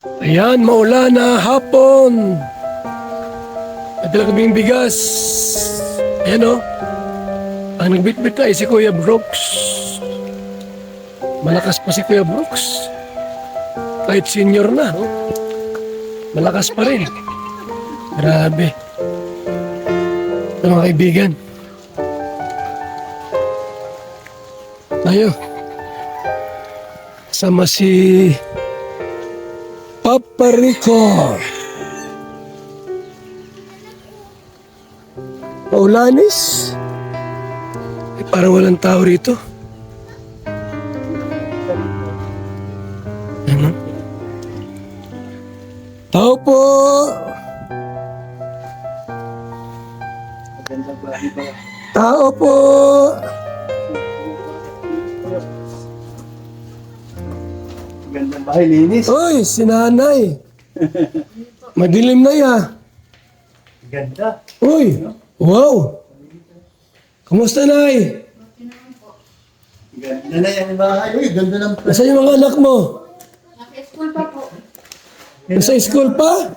Ayan, maulan na hapon. Nadala kaming bigas. Ayan o. Ang nagbitbit ay si Kuya Brooks. Malakas pa si Kuya Brooks. Kahit senior na. Oh. Malakas pa rin. Grabe. Ito mga kaibigan. Tayo. Sama si Papa Rico. Paulanis. Parang walang tao rito. Ano? Tao po. Tao po. Gandang bahay, linis. Uy, si nanay. Madilim na ya. Ganda. Uy, wow. Kumusta, nay? Ganda na yung bahay. Uy, ganda ng Nasaan yung mga anak mo? Naka-school pa po. Nasa school pa?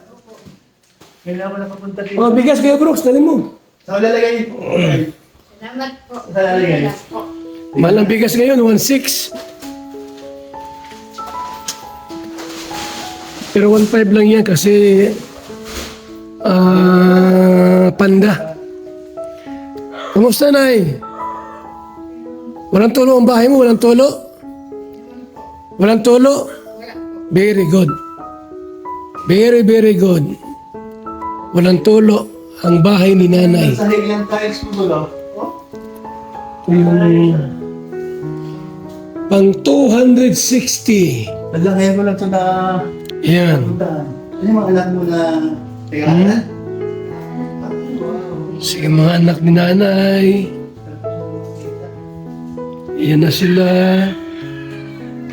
Kailangan ko na papunta dito. Mga bigas kaya Brooks, dali mo. Saan ko lalagay? Salamat po. Saan lalagay? Salamat po. Mahal ang bigas ngayon, 1.6. Pero 1.5 lang yan kasi panda. Kumusta, nay? Walang tulo ang bahay mo? Walang tulo? Walang tulo? Very good. Very, very good. Walang tulo ang bahay ni nanay. Sa higlang tiles mo ba? Yung pang 260. Wala, ngayon ko lang ito na Yan. puntaan. Ano yung mga anak mo na tagalan? Sige mga anak ni nanay. Yan na sila.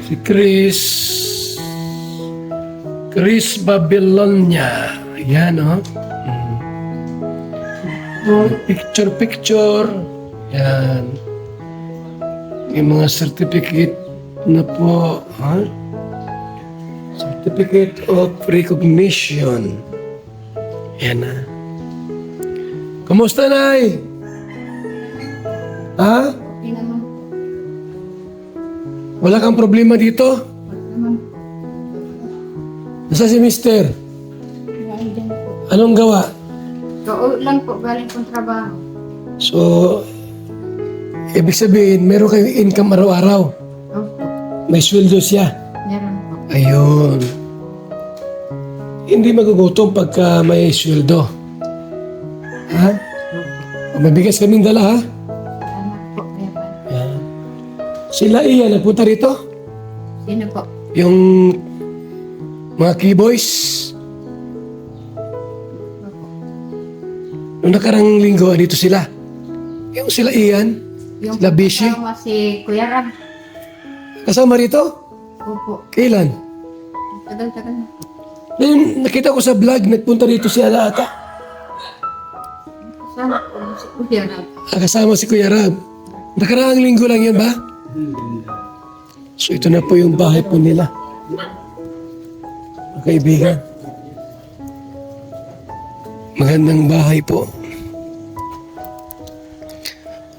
Si Chris. Chris Babylonia. Yan o. Picture. Yan. Yung mga certificate na po. Ha? Certificate of Recognition. Yan na. Kumusta, nay? Ha? Okay naman po. Wala kang problema dito? Wala naman po. Nasa si mister? Wala din po. Anong gawa? Kauwi lang po. Galing pong trabaho. So, ibig sabihin, meron kayong income araw-araw. Opo. May sweldo siya. Meron po. Ayun. Hindi magugutom pagka may sweldo. Ha? Mabigas kaming dala, ha? Salamat po. Kaya pa. Yan. Sila iya, nagpunta rito? Sino po? Yung mga keyboys. Opo. Nung nakarang linggo, dito sila. Yung sila iyan, Yung sila Bishi. kasama si Kuya Rab. Kasama rito? Opo. Kailan? Tagal-tagal na. Ngayon, nakita ko sa vlog, nagpunta rito si Ala ata. Kasama po si Kuya Rab. Kasama si Kuya Rab. Nakaraang linggo lang yan ba? So ito na po yung bahay po nila. Mga kaibigan. Magandang bahay po.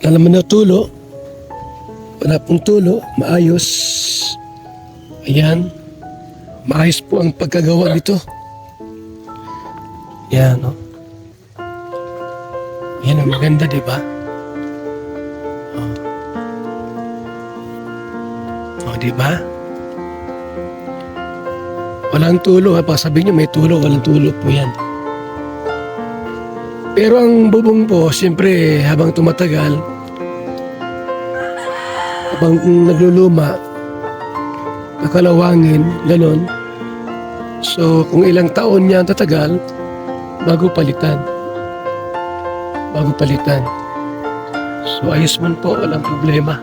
Wala naman na tulo. Wala pong tulo. Maayos. Ayan. Maayos po ang pagkagawa nito. Yan, no? Yan ang maganda, di ba? O, di ba? Walang tulo, ha? Pag sabihin nyo may tulo, walang tulo po yan. Pero ang bubong po, siyempre, habang tumatagal, habang nagluluma, kakalawangin, ganon. So, kung ilang taon niya ang tatagal, bago palitan. Bago palitan. So, ayos man po, walang problema.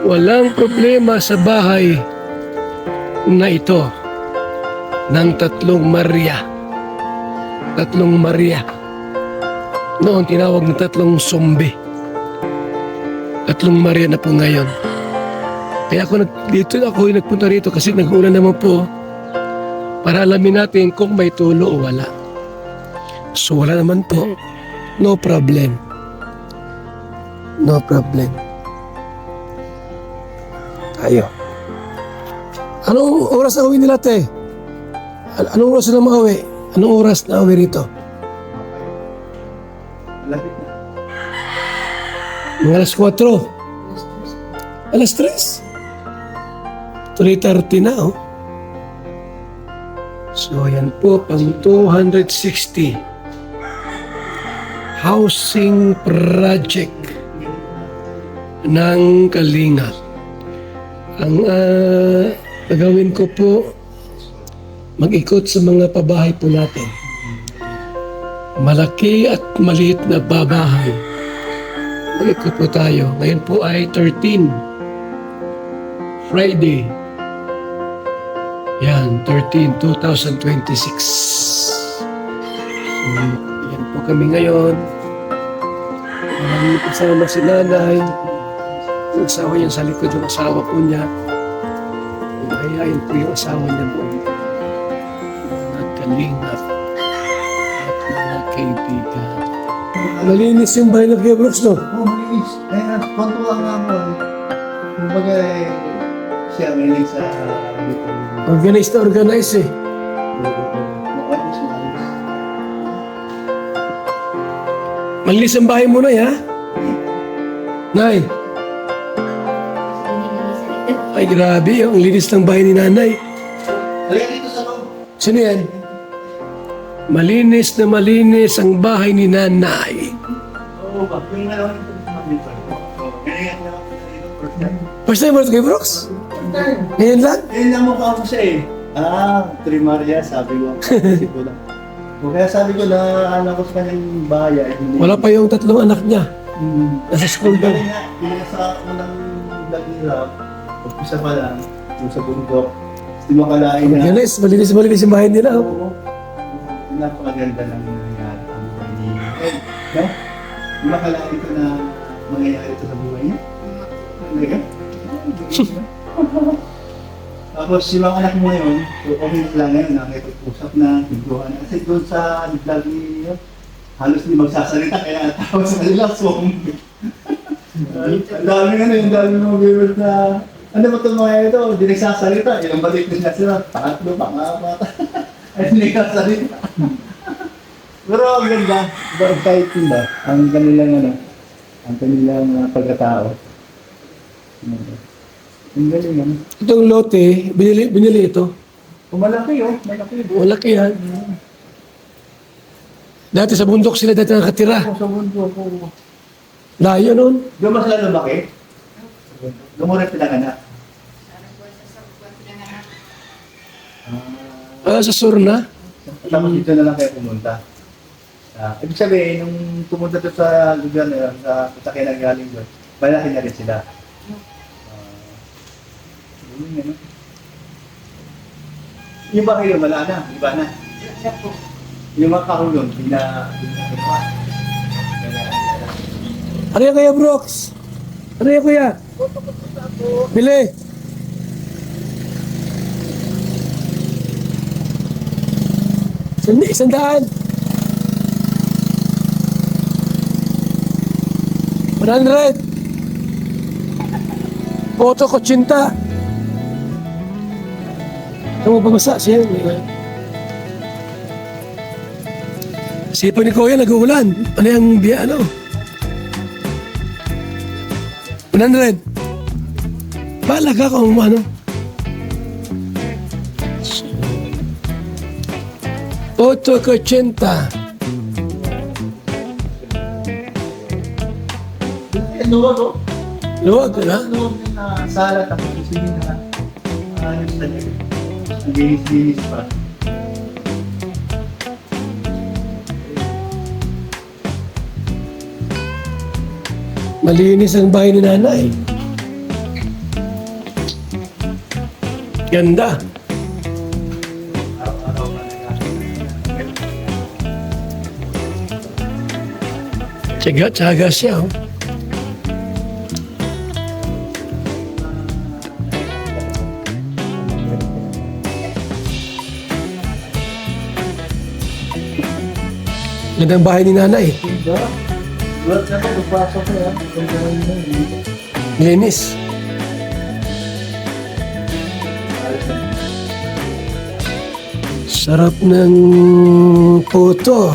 Walang problema sa bahay na ito ng tatlong Maria. Tatlong Maria. Noon tinawag na tatlong zombie. Tatlong Maria na po ngayon. Kaya ako nagpunta rito kasi nag-uulan naman po. para alamin natin kung may tulo o wala. So wala naman po, no problem. No problem. Tayo. Anong oras na uwi nila, te? Anong oras na mauwi? Anong oras na uwi rito? Malapit na. Mga alas 4. Alas 3. 3:30 na, oh. So, yan po, pang 260. Housing project ng Kalingap. Ang gagawin ko po, mag-ikot sa mga pabahay po natin. Malaki at maliit na babahay. Mag-ikot po tayo. Ngayon po ay 13. Friday. Yan, 13, 2026. Yan po kami ngayon. Kasama si nanay. Yung asawa niya sa likod, yung asawa po niya. Mahihayin po yung asawa niya po. Mga kalingap at mga kaibigan. Malinis yung bahay ng Kuya Brooks, no? Oo, malinis. Kaya kontuwa nga mo. Kumbaga siya may sa Organized na organized eh. makalis na alis. Malinis ang bahay mo na, ha? Nay, ay grabe, ang linis ng bahay ni nanay. Halika dito sa loob. Sino yan? Malinis na malinis ang bahay ni nanay. Oo ba? Yung nalaman ito dito. Ganyan na ako dito. First time. First time mo ito kay Brooks? Ngayon lang? Eh, namukha ko siya eh. Trimaria, sabi ko. Isip ko lang. O kaya sabi ko na anak ko sa kanyang bahay. Hindi. Wala pa yung tatlong anak niya. Nasa school daw. Galing nga, yung sa unang vlog nila, pag-isa pa lang, yung sa bundok, hindi makalain na. Malinis, malinis yung bahay nila. Oh. Oo. Napakaganda ng nangyayari ang buhay niya. Eh, no? Hindi makalain ko na mangyayari ito sa buhay niya. Talaga? Tapos yung mga anak mo ngayon, so okay lang ngayon, nakikipag-usap na, pintuhan na. Kasi doon sa vlog niya, halos hindi magsasalita, kaya tawag sa kanila, zombie. Ang dami nga na, yung dami mga viewers na, ano ba itong mga ito, hindi nagsasalita, ilang balik na sila, pangatlo, pang-apat, ay hindi nagsasalita. Pero ang ganda, kahit yun ba, ang kanilang pagkatao. Ang galing ano. Itong lote, binili ito. Malaki oh, malaki. Malaki yan. Dati sa bundok sila dati nakatira. Sa mundo ko. Layo nun. Doon mas lalo laki? Lumurat pinanganak. Sa Surna. Tapos dito na lang kayo pumunta. Ibig sabihin, nung pumunta doon sa lugar na yun, sa Sakyan galing doon, malaki na rin sila. Yung ba kayo, wala na, iba na. Yung mga kahulong, Ano yan kaya, Brooks? Ano yan, kuya? Bili. Isandaan. 100. Boto ko 80. Ano mo babasa siya? Sipa ni Kuya, nag-uulan. Ano yung biya, ano? 100. Bahala ka kung ano. Boto ko 80. Luwag oh. Luwag, na? Luwag din na sala, tapos sige na. Ayos na niya. Ang linis-linis pa. Malinis ang bahay ni nanay. Ganda. Araw-araw pa na. Tsaga siya. Oh. Gandang bahay ni nanay. Diba? Bulat na ako, pagpasok ko yan. Pagpasok ko yan. Linis. Sarap ng puto.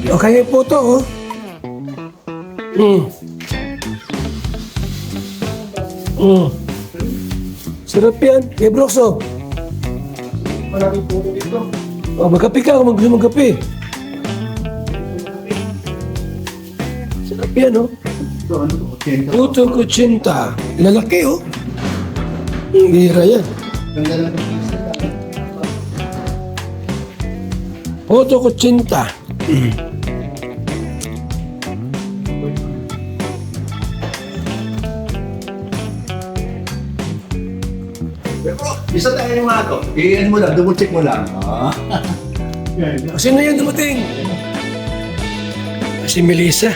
Okay, puto, oh. Sarap yan. Kaya Broxo. Maraming puto dito. Oh, magkape ka kung gusto magkape. Sarap yan, oh. Ito, ano to? 80. Puto kutsinta. Lalaki, oh. Hira yan. Ganda lang ng pizza. Puto kutsinta. Isa tayo yung mga to. I-ano mo lang, double check mo lang. Ah. Sino yan dumating? Si Melissa.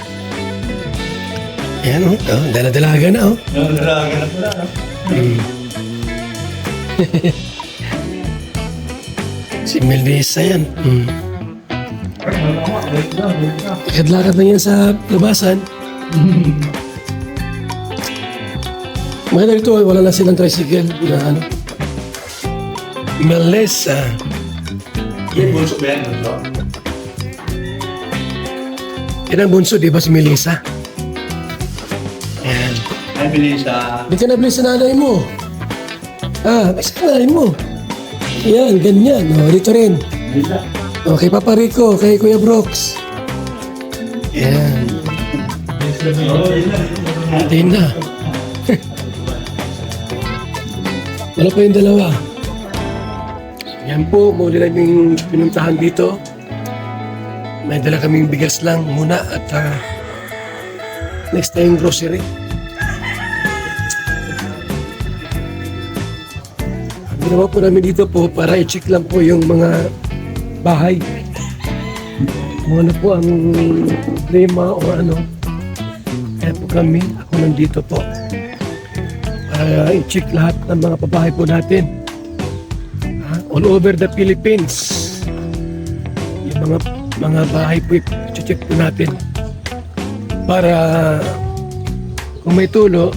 Ayan, oh. Oh, dala-dalaga na, oh. Nalaga na pala. Si Melissa yan. Ay, malawa. Wait na. Lakad-lakad na yan sa labasan. Maganda dito, wala na silang tricycle na ano. Melissa. Yung bunso ba yan? Bunso? Yan ang bunso, di ba si Melissa? Ayan. Ay, Melissa. Di ka nabili sa nanay mo. May sa nanay mo. Yan, ganyan. O, dito rin. Melissa. O, kay Papa Rico, kay Kuya Brooks. Yan. Hindi na. Wala pa yung dalawa. Yan po, muli lang yung pinuntahan dito. May dala kaming bigas lang muna at next time grocery. Ang ginawa po namin dito po para i-check lang po yung mga bahay. Kung ano po ang problema o ano. Kaya po kami, ako nandito po. Para i-check lahat ng mga pabahay po natin. All over the Philippines. Yung mga bahay po i-check po natin. Para kung may tulo,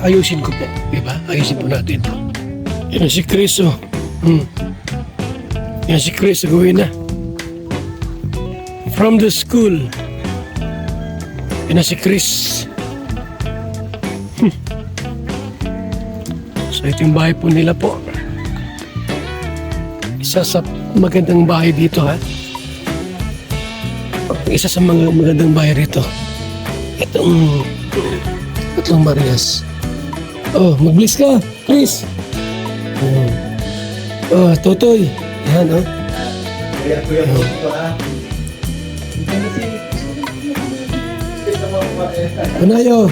ayusin ko po. Diba? Ayusin po natin. Yan si Chris, oh. Yan si Chris, gawin na. From the school. Yan si Chris. So ito yung bahay po nila po. Isa sa magandang bahay dito, ha? Isa sa mga magandang bahay rito. Itong Marias. Oh, mag-bless ka, Chris. Oh, Totoy. Yan, oh. Kaya kuya po ito, ha? Anayo,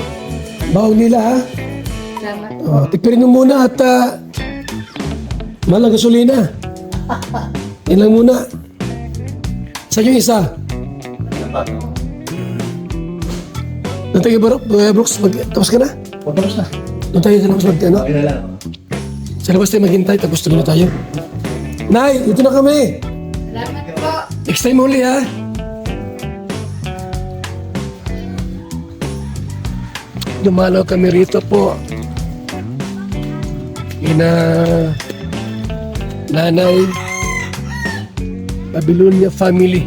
bawang nila, ha? Salamat. Oh, tipirin mo muna at malang gasolina. Yan lang muna. Saan yung isa? Doon tayo, Brooks, tapos ka na? Tapos na. Doon tayo sa labas ano? Okay na lang. Sa labas tayo maghintay, tapos tuloy na tayo. Nay, dito na kami. Salamat po. Next time uli, ha? Dumalaw kami rito po. Ina nanay Babylonia family.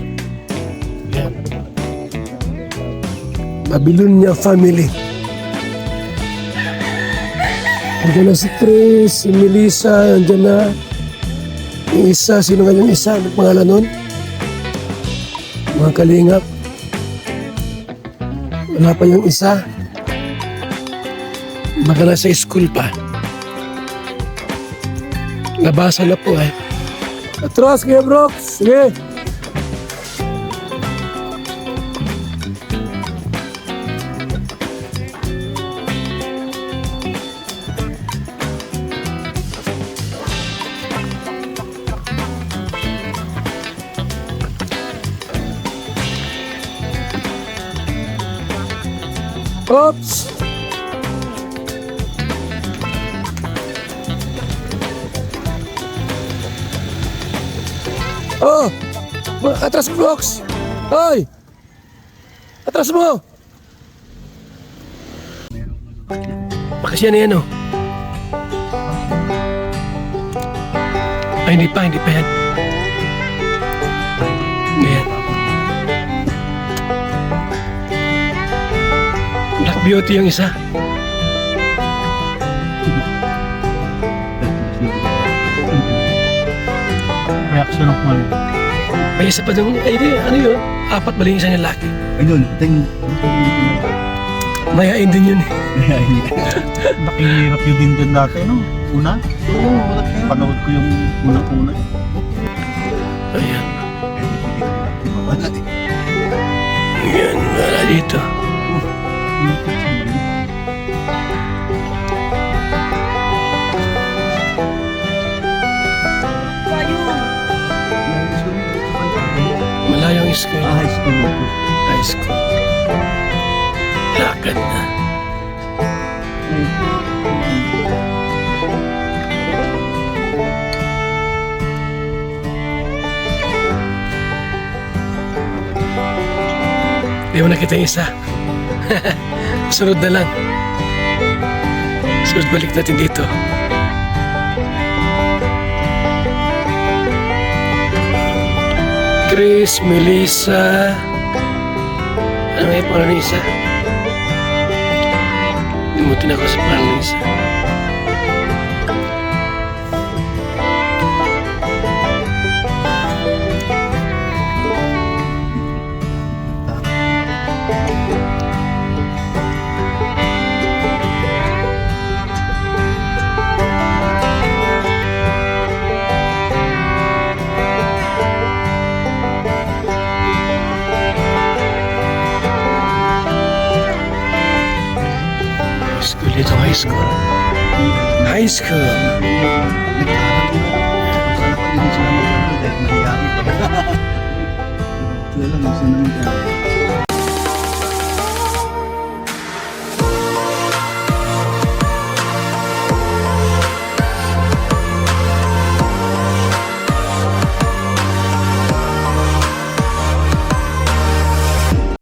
Yan. Babylonia family. Andiyan na si Chris, si Melissa, andiyan na yung isa. Sino nga yung isa? Anong pangalan nun? Mga kalingap. Wala pa yung isa. Baka nasa school pa. Nabasa na po, eh. Atras, Kuya Brooks. Sige. Oops! Oh! Atras mo, Brooks! Hoy! Atras mo! Bakasya na yan, oh. Ay, hindi pa yan. Ayan. Black Beauty yung isa. Reaction of money. May isa pa dun, ay di, ano yun? Apat bali yung isa niya laki. Ayun, Mayain din yun eh. nakihirap yun din dati, no? Una? Oo, panood ko yung unang-una. Ayan. Ayan, wala dito. Malayong school. High school. High school. Lakad na. Di mo nakita yung isa. Sunod na lang. Sunod balik natin dito. Chris, Melissa. Ano nga yung pangalan ng isa? Limutin ako sa pangalan ng isa. School dito, high school. High school. Sila lang, gusto naman tayo.